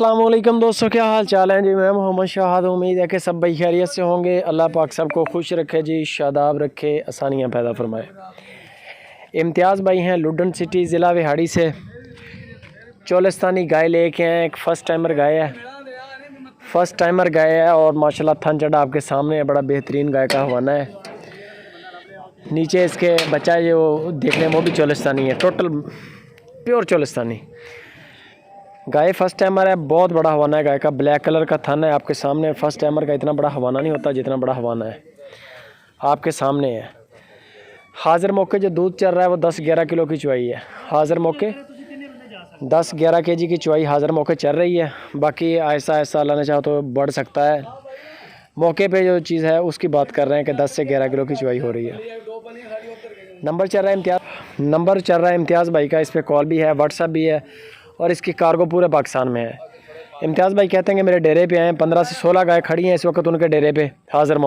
अस्सलाम वालेकुम दोस्तों, क्या हाल चाल है जी। मैं मोहम्मद शाहद, उम्मीद है कि सब भाई खैरियत से होंगे। अल्लाह पाक सबको खुश रखे जी, शादाब रखे, आसानियाँ पैदा फरमाए। इम्तियाज़ भाई हैं लुडन सिटी ज़िला विहाड़ी से। चोलिस्तानी गाय लेके आए, एक फ़र्स्ट टाइमर गाय है और माशाल्लाह थन चढ़ा आपके सामने है। बड़ा बेहतरीन गाय का हवाना है। नीचे इसके बच्चा जो देखने में वो भी चोलिस्तानी है, टोटल प्योर चोलिस्तानी गाय। फर्स्ट टाइमर है, बहुत बड़ा हवाना है गाय का। ब्लैक कलर का थन है आपके सामने। फर्स्ट टाइमर का इतना बड़ा हवाना नहीं होता जितना बड़ा हवाना है आपके सामने है। हाज़िर मौके जो दूध चल रहा है वो 10-11 किलो की चुवाई है। हाज़िर मौके 10-11 केजी की चुवाई हाज़िर मौके चल रही है। बाकी ऐसा अल्लाह ने चाहो तो बढ़ सकता है। मौके पे जो चीज़ है उसकी बात कर रहे हैं कि 10 से 11 किलो की चुवाई हो रही है। नंबर चल रहा है इम्तियाज़ भाई का। इस पर कॉल भी है, व्हाट्सअप भी है और इसकी कार्गो पूरे पाकिस्तान में है। इम्तियाज़ भाई कहते हैं कि मेरे डेरे पे आए, 15 से 16 गाय खड़ी हैं इस वक्त उनके डेरे पे। हाज़िर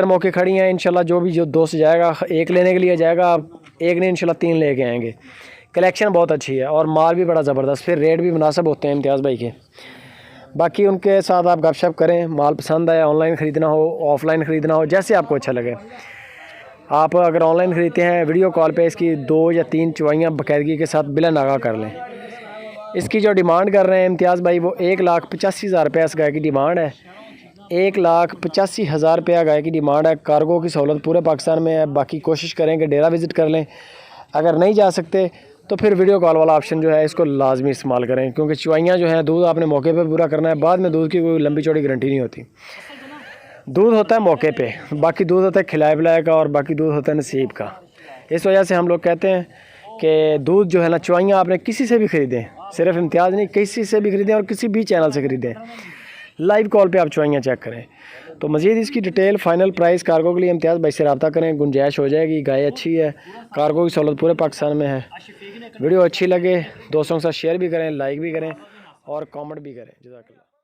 मौके खड़ी हैं। इंशाल्लाह जो दोस्त जाएगा, एक लेने के लिए जाएगा, एक नहीं इंशाल्लाह 3 लेके आएंगे। कलेक्शन बहुत अच्छी है और माल भी बड़ा ज़बरदस्त, फिर रेट भी मुनासिब होते हैं इम्तियाज़ भाई के। बाकी उनके साथ आप गपशप करें, माल पसंद आए, ऑनलाइन ख़रीदना हो, ऑफ़लाइन ख़रीदना हो, जैसे आपको अच्छा लगे। आप अगर ऑनलाइन ख़रीदते हैं, वीडियो कॉल पे इसकी 2 या 3 चुवाइयाँ बाकायदगी के साथ बिला नागा कर लें। इसकी जो डिमांड कर रहे हैं इम्तियाज़ भाई वो 1,85,000 रुपये इस गाय की डिमांड है। 1,85,000 रुपया गाय की डिमांड है। कार्गो की सहूलत पूरे पाकिस्तान में है। बाकी कोशिश करें कि डेरा विज़िट कर लें। अगर नहीं जा सकते तो फिर वीडियो कॉल वाला ऑप्शन जो है इसको लाजमी इस्तेमाल करें, क्योंकि चुवाइयाँ जो हैं दूध आपने मौके पे पूरा करना है। बाद में दूध की कोई लंबी चौड़ी गारंटी नहीं होती। दूध होता है मौके पे, बाकी दूध होता है खिलाए पिलाए का और बाकी दूध होता है नसीब का। इस वजह से हम लोग कहते हैं कि दूध जो है ना, चुवाइयाँ आपने किसी से भी ख़रीदें, सिर्फ इम्तियाज़ नहीं, किसी से भी ख़रीदें और किसी भी चैनल से ख़रीदें। लाइव कॉल पे आप चुवाइयाँ चेक करें। तो मज़ीद इसकी डिटेल, फाइनल प्राइस कार्गो के लिए इम्तियाज़ भाई से रब्ता करें, गुंजाइश हो जाएगी। गाय अच्छी है, कार्गो की सहूलत पूरे पाकिस्तान में है। वीडियो अच्छी लगे दोस्तों के साथ शेयर भी करें, लाइक भी करें और कमेंट भी करें। जज़ाकल्लाह।